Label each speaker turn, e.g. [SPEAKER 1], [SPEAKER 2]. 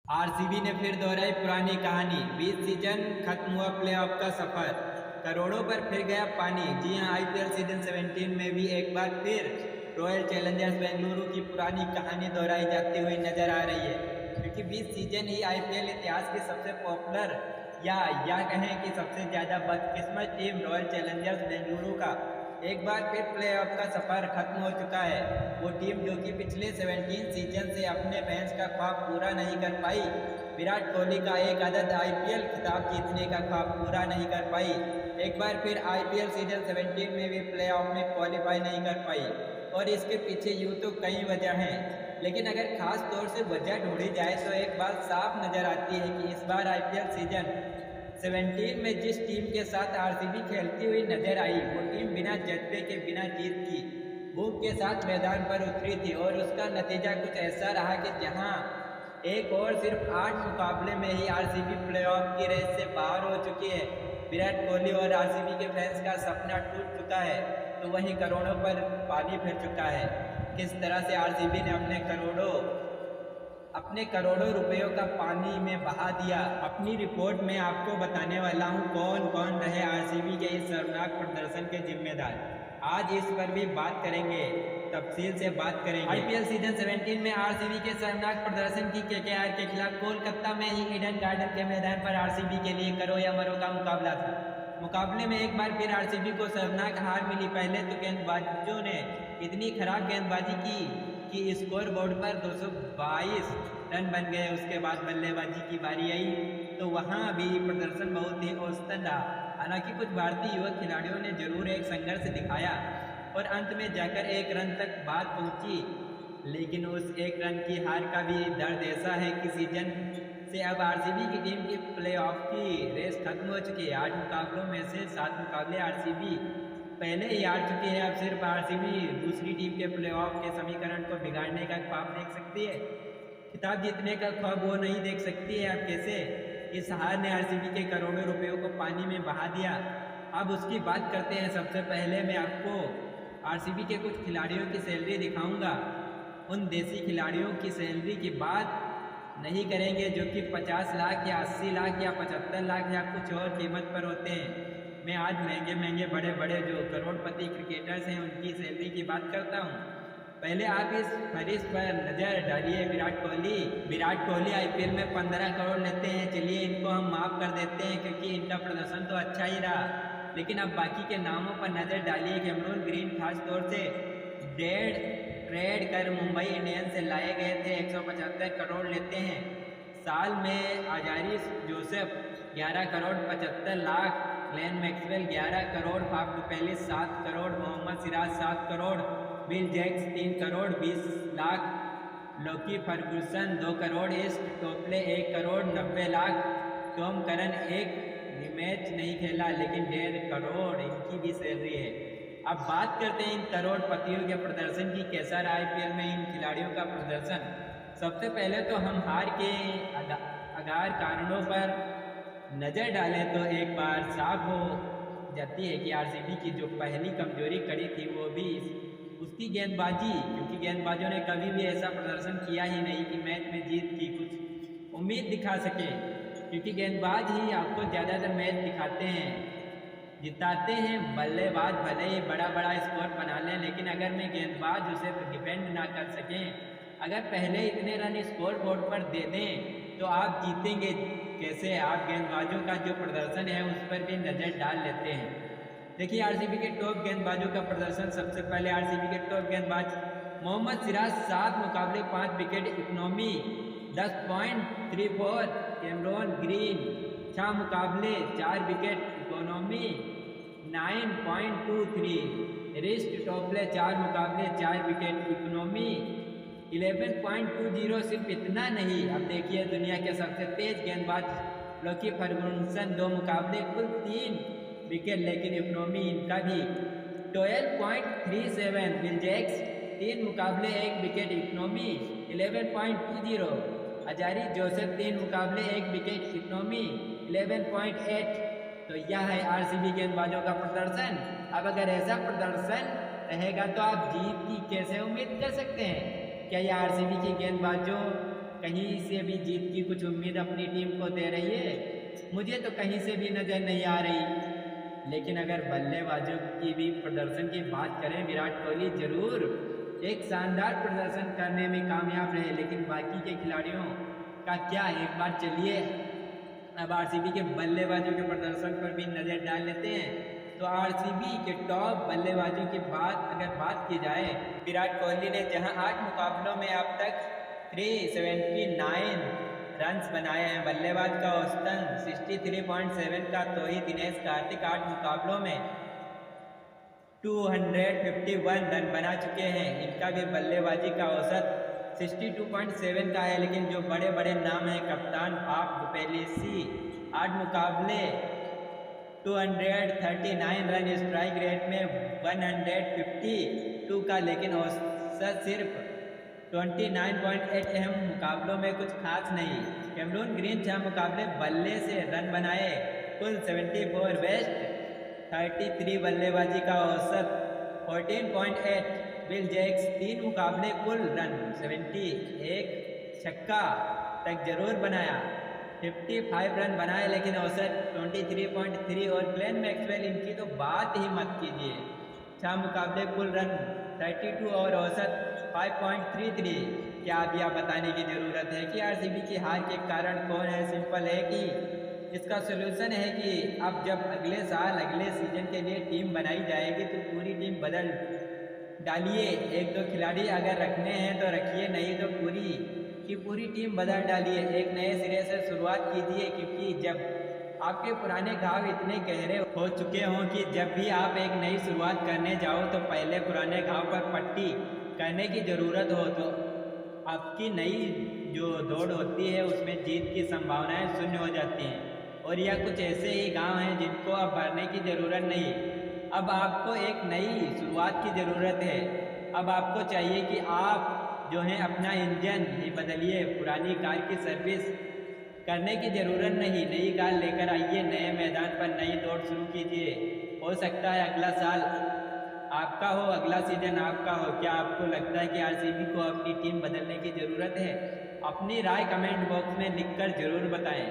[SPEAKER 1] RCB ने फिर दोहराई पुरानी कहानी। 20 सीजन खत्म हुआ प्लेऑफ का सफर, करोड़ों पर फिर गया पानी। जी हां, आईपीएल सीजन 17 में भी एक बार फिर रॉयल चैलेंजर्स बेंगलुरु की पुरानी कहानी दोहराई जाती हुई नजर आ रही है, क्योंकि 20 सीजन ही आईपीएल इतिहास की सबसे पॉपुलर या कहें कि सबसे ज्यादा बदकिस्मत टीम रॉयल चैलेंजर्स बेंगलुरु का एक बार फिर प्लेऑफ का सफर खत्म हो चुका है। वो टीम जो कि पिछले 17 सीजन से अपने फैंस का ख्वाब पूरा नहीं कर पाई, विराट कोहली का एक अदद आईपीएल खिताब जीतने का ख्वाब पूरा नहीं कर पाई, एक बार फिर आईपीएल सीजन 17 में भी प्लेऑफ में क्वालिफाई नहीं कर पाई। और इसके पीछे यूँ तो कई वजह हैं, लेकिन अगर खास तौर से वजह ढूंढी जाए तो एक बात साफ नजर आती है कि इस बार आईपीएल सीजन 17 में जिस टीम के साथ आरसीबी खेलती हुई नजर आई, वो टीम बिना जज्बे के, बिना जीत की भूख के साथ मैदान पर उतरी थी। और उसका नतीजा कुछ ऐसा रहा कि जहां एक और सिर्फ 8 मुकाबले में ही आरसीबी प्लेऑफ की रेस से बाहर हो चुकी है, विराट कोहली और आरसीबी के फैंस का सपना टूट चुका है, तो वहीं करोड़ों पर पानी फिर चुका है। किस तरह से आरसीबी ने अपने करोड़ों रुपयों का पानी में बहा दिया, अपनी रिपोर्ट में आपको बताने वाला हूं कौन कौन रहे आरसीबी के इस शर्मनाक प्रदर्शन के जिम्मेदार। आज इस पर भी बात करेंगे, तफसील से बात करेंगे। आईपीएल सीजन 17 में आरसीबी के शर्मनाक प्रदर्शन की केकेआर के खिलाफ कोलकाता में ही ईडन गार्डन के मैदान पर आरसीबी के लिए करो या मरो का मुकाबला था। मुकाबले में एक बार फिर आरसीबी को शर्मनाक हार मिली। पहले तो गेंदबाजों ने इतनी खराब गेंदबाजी की कि स्कोर बोर्ड पर 222 रन बन गए। उसके बाद बल्लेबाजी की बारी आई तो वहां भी प्रदर्शन बहुत ही औसतन रहा। हालांकि कुछ भारतीय युवक खिलाड़ियों ने जरूर एक संघर्ष दिखाया और अंत में जाकर एक रन तक बात पहुंची, लेकिन उस एक रन की हार का भी दर्द ऐसा है कि सीजन से अब आरसीबी की टीम की प्लेऑफ की रेस खत्म हो चुकी है। 8 मुकाबलों में से 7 मुकाबले आरसीबी पहले ही हार चुकी है। अब सिर्फ आरसीबी दूसरी टीम के प्लेऑफ के समीकरण को बिगाड़ने का ख्वाब देख सकती है, खिताब जीतने का ख्वाब वो नहीं देख सकती है। अब कैसे इस हार ने आरसीबी के करोड़ों रुपयों को पानी में बहा दिया, अब उसकी बात करते हैं। सबसे पहले मैं आपको आरसीबी के कुछ खिलाड़ियों की सैलरी दिखाऊंगा। उन देसी खिलाड़ियों की सैलरी की बात नहीं करेंगे जो कि 50 लाख या 80 लाख या 75 लाख या कुछ और कीमत पर होते हैं। मैं आज महंगे बड़े बड़े जो करोड़पति क्रिकेटर्स हैं उनकी सैलरी की बात करता हूँ। पहले आप इस फहरिस्त पर नजर डालिए। विराट कोहली आईपीएल में 15 करोड़ लेते हैं। चलिए इनको हम माफ कर देते हैं क्योंकि इनका प्रदर्शन तो अच्छा ही रहा, लेकिन अब बाकी के नामों पर नजर डालिए। कैमरून ग्रीन खास तौर से ट्रेड कर मुंबई इंडियंस से लाए गए थे, 175 करोड़ लेते हैं साल में। आजारिस Joseph 11 crore 75 lakh, Glenn Maxwell 11 crore, Faf du Plessis 7 crore, Mohammed Siraj 7 crore, Will Jacks 3 crore 20 lakh, Lockie Ferguson 2 crore, ईस्ट Topley 1 crore 90 lakh, Tom Curran एक मैच नहीं खेला लेकिन 1.5 करोड़ इनकी भी सैलरी है। अब बात करते हैं इन करोड़पतियों के प्रदर्शन की। कैसा रहा आईपीएल में इन खिलाड़ियों का प्रदर्शन। सबसे पहले तो हम हार के आगार कारणों पर नज़र डालें तो एक बार साफ हो जाती है कि आरसीबी की जो पहली कमजोरी कड़ी थी वो भी उसकी गेंदबाजी, क्योंकि गेंदबाजों ने कभी भी ऐसा प्रदर्शन किया ही नहीं कि मैच में जीत की कुछ उम्मीद दिखा सके, क्योंकि गेंदबाज ही आपको ज़्यादातर मैच दिखाते हैं, जिताते हैं। बल्लेबाज भले ही बड़ा स्कोर बना लें, लेकिन अगर मैं गेंदबाज उसे डिफेंड ना कर सकें, अगर पहले इतने रन स्कोर बोर्ड पर दे दें तो आप जीतेंगे कैसे। आप गेंदबाजों का जो प्रदर्शन है उस पर भी नज़र डाल लेते हैं। देखिए आरसीबी के टॉप गेंदबाजों का प्रदर्शन। सबसे पहले आरसीबी के टॉप गेंदबाज मोहम्मद सिराज 7 मुकाबले 5 विकेट, इकोनॉमी 10.34, कैमरून ग्रीन 6 मुकाबले 4 विकेट, इकोनॉमी 9.23, रिस्ट टोपले 4 मुकाबले 4 विकेट, इकोनॉमी 11.20। सिर्फ इतना नहीं, अब देखिए दुनिया के सबसे तेज गेंदबाज लोकी फर्गुसन 2 मुकाबले कुल 3 विकेट, लेकिन इकोनॉमी इनका भी 12.37, बिल जैक्स 3 मुकाबले 1 विकेट, इकोनॉमी 11.20, अजारी जोसेफ 3 मुकाबले 1 विकेट, इकोनॉमी 11.8। तो यह है आरसीबी गेंदबाजों का प्रदर्शन। अब अगर ऐसा प्रदर्शन रहेगा तो आप जीत की कैसे उम्मीद कर सकते हैं। क्या यह आरसीबी की गेंदबाजों कहीं से भी जीत की कुछ उम्मीद अपनी टीम को दे रही है? मुझे तो कहीं से भी नज़र नहीं आ रही। लेकिन अगर बल्लेबाजों की भी प्रदर्शन की बात करें, विराट कोहली जरूर एक शानदार प्रदर्शन करने में कामयाब रहे, लेकिन बाकी के खिलाड़ियों का क्या? एक बार चलिए अब आरसीबी के बल्लेबाजों के प्रदर्शन पर भी नज़र डाल लेते हैं। तो आरसीबी के टॉप बल्लेबाजों की बात की जाए, विराट कोहली ने जहां 8 मुकाबलों में अब तक 379 रन्स बनाए हैं, बल्लेबाज का औसतन 63.7 का, तो ही दिनेश कार्तिक 8 मुकाबलों में 251 रन बना चुके हैं। इनका भी बल्लेबाजी का औसत 62.7 का है। लेकिन जो बड़े बड़े नाम हैं, कप्तान फाफ डुप्लेसी 8 मुकाबले 239 रन, स्ट्राइक रेट में 152 का, लेकिन औसत सिर्फ 29.8। अहम मुकाबलों में कुछ खास नहीं। कैमरून ग्रीन 6 मुकाबले बल्ले से रन बनाए, कुल 74, वेस्ट 33 बल्लेबाजी का औसत 14.8। विल जैक्स 3 मुकाबले कुल रन 70, एक छक्का तक जरूर बनाया, 55 रन बनाए, लेकिन औसत 23.3। और ग्लेन मैक्सवेल, इनकी तो बात ही मत कीजिए, 6 मुकाबले कुल रन 32 और औसत 5.33। क्या अभी आप बताने की ज़रूरत है कि आरसीबी की हार के कारण कौन है? सिंपल है कि इसका सोल्यूशन है कि अब जब अगले साल अगले सीजन के लिए टीम बनाई जाएगी तो पूरी टीम बदल डालिए। एक दो खिलाड़ी अगर रखने हैं तो रखिए, नहीं तो पूरी की पूरी टीम बदल डालिए, एक नए सिरे से शुरुआत कीजिए। क्योंकि जब आपके पुराने घाव इतने गहरे हो चुके हों कि जब भी आप एक नई शुरुआत करने जाओ तो पहले पुराने घाव पर पट्टी करने की ज़रूरत हो, तो आपकी नई जो दौड़ होती है उसमें जीत की संभावनाएं शून्य हो जाती हैं। और यह कुछ ऐसे ही गांव हैं जिनको अब भरने की ज़रूरत नहीं। अब आपको एक नई शुरुआत की ज़रूरत है। अब आपको चाहिए कि आप जो है अपना इंजन ही बदलिए, पुरानी कार की सर्विस करने की ज़रूरत नहीं, नई कार लेकर आइए, नए मैदान पर नई दौड़ शुरू कीजिए। हो सकता है अगला साल आपका हो, अगला सीजन आपका हो। क्या आपको लगता है कि आरसीबी को अपनी टीम बदलने की ज़रूरत है? अपनी राय कमेंट बॉक्स में लिखकर ज़रूर बताएं।